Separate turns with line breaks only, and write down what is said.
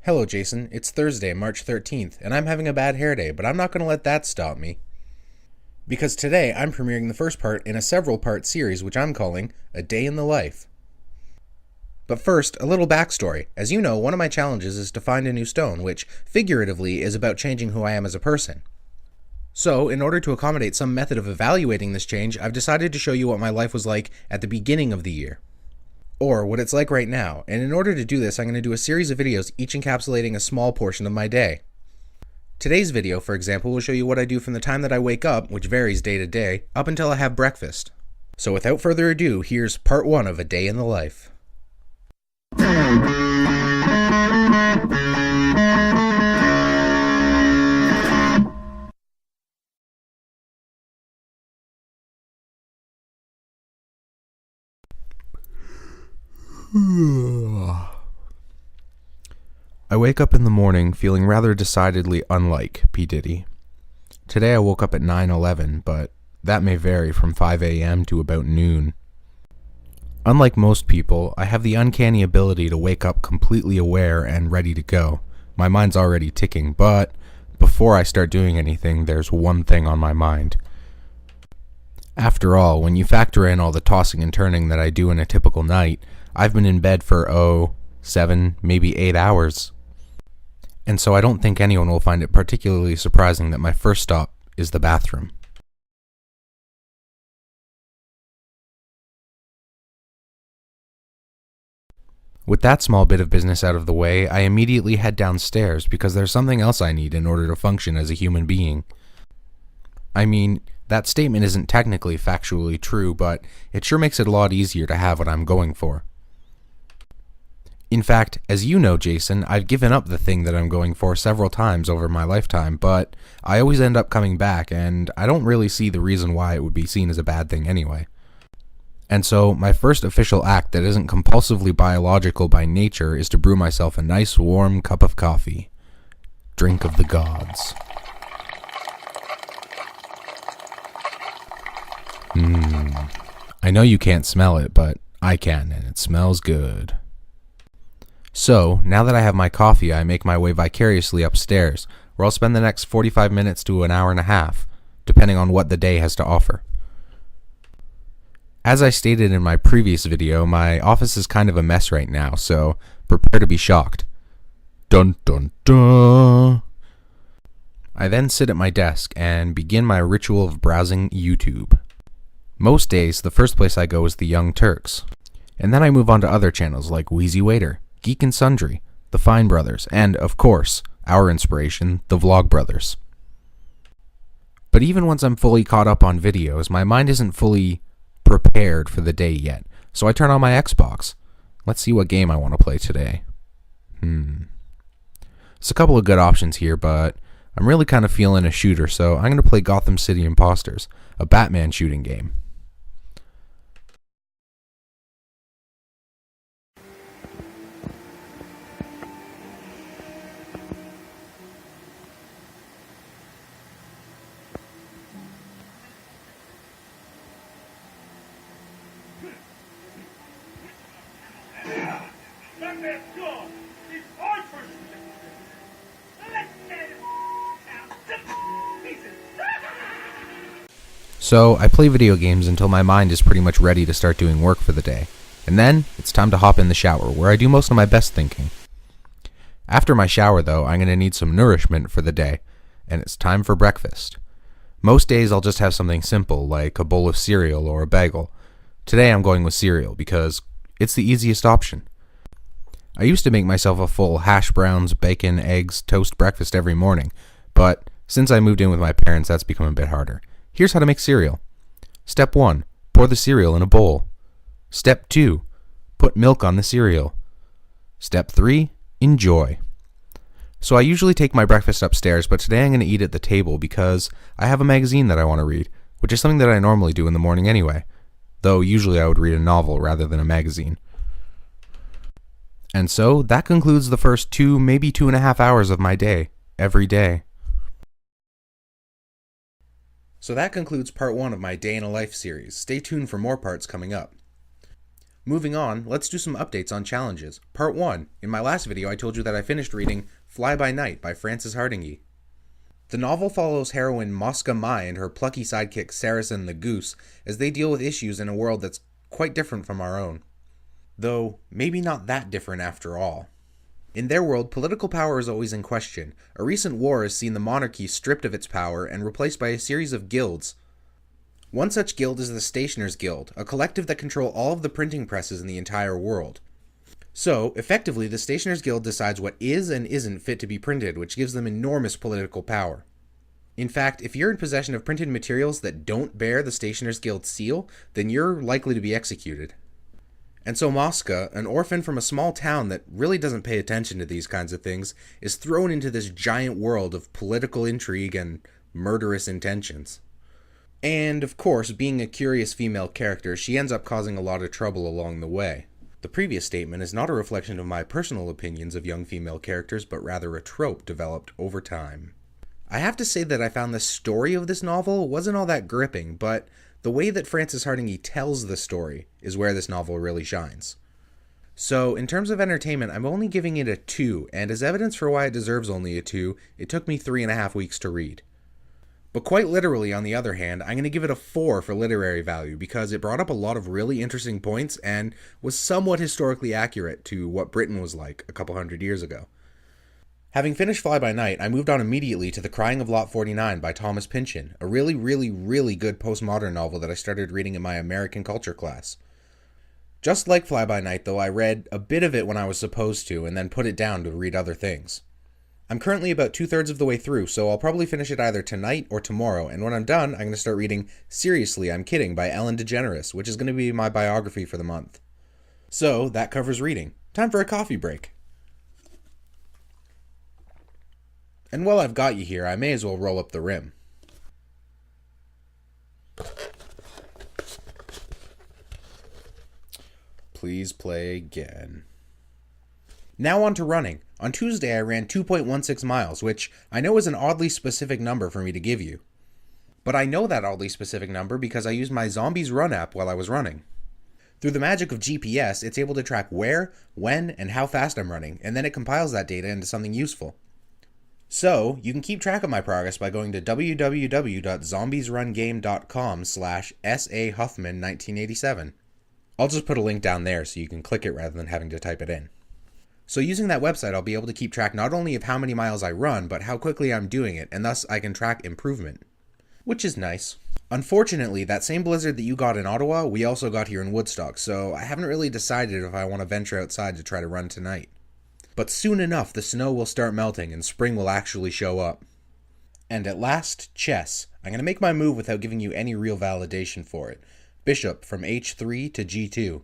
Hello, Jason. It's Thursday, March 13th, and I'm having a bad hair day, but I'm not going to let that stop me. Because today I'm premiering the first part in a several-part series which I'm calling A Day in the Life. But first, a little backstory. As you know, one of my challenges is to find a new stone, which, figuratively, is about changing who I am as a person. So, in order to accommodate some method of evaluating this change, I've decided to show you what my life was like at the beginning of the year. Or what it's like right now, and in order to do this, I'm going to do a series of videos each encapsulating a small portion of my day. Today's video, for example, will show you what I do from the time that I wake up, which varies day to day, up until I have breakfast. So without further ado, here's part 1 of A Day in the Life. I wake up in the morning feeling rather decidedly unlike P. Diddy. Today I woke up at 9:11, but that may vary from 5 a.m. to about noon. Unlike most people, I have the uncanny ability to wake up completely aware and ready to go. My mind's already ticking, but before I start doing anything, there's one thing on my mind. After all, when you factor in all the tossing and turning that I do in a typical night, I've been in bed for, 7, maybe 8 hours. And so I don't think anyone will find it particularly surprising that my first stop is the bathroom. With that small bit of business out of the way, I immediately head downstairs because there's something else I need in order to function as a human being. I mean, that statement isn't technically factually true, but it sure makes it a lot easier to have what I'm going for. In fact, as you know, Jason, I've given up the thing that I'm going for several times over my lifetime, but I always end up coming back, and I don't really see the reason why it would be seen as a bad thing anyway. And so, my first official act that isn't compulsively biological by nature is to brew myself a nice warm cup of coffee. Drink of the gods. I know you can't smell it, but I can, and it smells good. So, now that I have my coffee, I make my way vicariously upstairs, where I'll spend the next 45 minutes to an hour and a half, depending on what the day has to offer. As I stated in my previous video, my office is kind of a mess right now, so prepare to be shocked. Dun dun dun! I then sit at my desk and begin my ritual of browsing YouTube. Most days, the first place I go is the Young Turks, and then I move on to other channels like Wheezy Waiter, Geek and Sundry, The Fine Brothers, and, of course, our inspiration, the Vlog Brothers. But even once I'm fully caught up on videos, my mind isn't fully prepared for the day yet, so I turn on my Xbox. Let's see what game I want to play today. There's a couple of good options here, but I'm really kind of feeling a shooter, so I'm going to play Gotham City Imposters, a Batman shooting game. So, I play video games until my mind is pretty much ready to start doing work for the day. And then, it's time to hop in the shower, where I do most of my best thinking. After my shower, though, I'm going to need some nourishment for the day, and it's time for breakfast. Most days I'll just have something simple, like a bowl of cereal or a bagel. Today I'm going with cereal, because it's the easiest option. I used to make myself a full hash browns, bacon, eggs, toast breakfast every morning, but since I moved in with my parents, that's become a bit harder. Here's how to make cereal. Step 1. Pour the cereal in a bowl. Step 2. Put milk on the cereal. Step 3. Enjoy. So I usually take my breakfast upstairs, but today I'm going to eat at the table because I have a magazine that I want to read, which is something that I normally do in the morning anyway, though usually I would read a novel rather than a magazine. And so that concludes the first 2, maybe 2.5 hours of my day, every day. So that concludes part 1 of my Day in a Life series. Stay tuned for more parts coming up. Moving on, let's do some updates on challenges. Part 1. In my last video, I told you that I finished reading Fly by Night by Frances Hardinge. The novel follows heroine Mosca Mai and her plucky sidekick Saracen the Goose as they deal with issues in a world that's quite different from our own. Though, maybe not that different after all. In their world, political power is always in question. A recent war has seen the monarchy stripped of its power and replaced by a series of guilds. One such guild is the Stationers Guild, a collective that control all of the printing presses in the entire world. So, effectively, the Stationers Guild decides what is and isn't fit to be printed, which gives them enormous political power. In fact, if you're in possession of printed materials that don't bear the Stationers Guild seal, then you're likely to be executed. And so Mosca, an orphan from a small town that really doesn't pay attention to these kinds of things, is thrown into this giant world of political intrigue and murderous intentions. And, of course, being a curious female character, she ends up causing a lot of trouble along the way. The previous statement is not a reflection of my personal opinions of young female characters, but rather a trope developed over time. I have to say that I found the story of this novel wasn't all that gripping, but the way that Frances Hardinge tells the story is where this novel really shines. So, in terms of entertainment, I'm only giving it a 2, and as evidence for why it deserves only a 2, it took me 3.5 weeks to read. But quite literally, on the other hand, I'm going to give it a 4 for literary value because it brought up a lot of really interesting points and was somewhat historically accurate to what Britain was like a couple hundred years ago. Having finished Fly by Night, I moved on immediately to The Crying of Lot 49 by Thomas Pynchon, a really good postmodern novel that I started reading in my American culture class. Just like Fly by Night, though, I read a bit of it when I was supposed to and then put it down to read other things. I'm currently about 2/3 of the way through, so I'll probably finish it either tonight or tomorrow, and when I'm done, I'm going to start reading Seriously, I'm Kidding by Ellen DeGeneres, which is going to be my biography for the month. So, that covers reading. Time for a coffee break. And while I've got you here, I may as well roll up the rim. Please play again. Now on to running. On Tuesday, I ran 2.16 miles, which I know is an oddly specific number for me to give you. But I know that oddly specific number because I used my Zombies Run app while I was running. Through the magic of GPS, it's able to track where, when, and how fast I'm running, and then it compiles that data into something useful. So, you can keep track of my progress by going to www.zombiesrungame.com/SAHuffman1987. I'll just put a link down there so you can click it rather than having to type it in. So using that website, I'll be able to keep track not only of how many miles I run, but how quickly I'm doing it, and thus I can track improvement. Which is nice. Unfortunately, that same blizzard that you got in Ottawa, we also got here in Woodstock, so I haven't really decided if I want to venture outside to try to run tonight. But soon enough, the snow will start melting and spring will actually show up. And at last, chess. I'm going to make my move without giving you any real validation for it. Bishop from h3 to g2.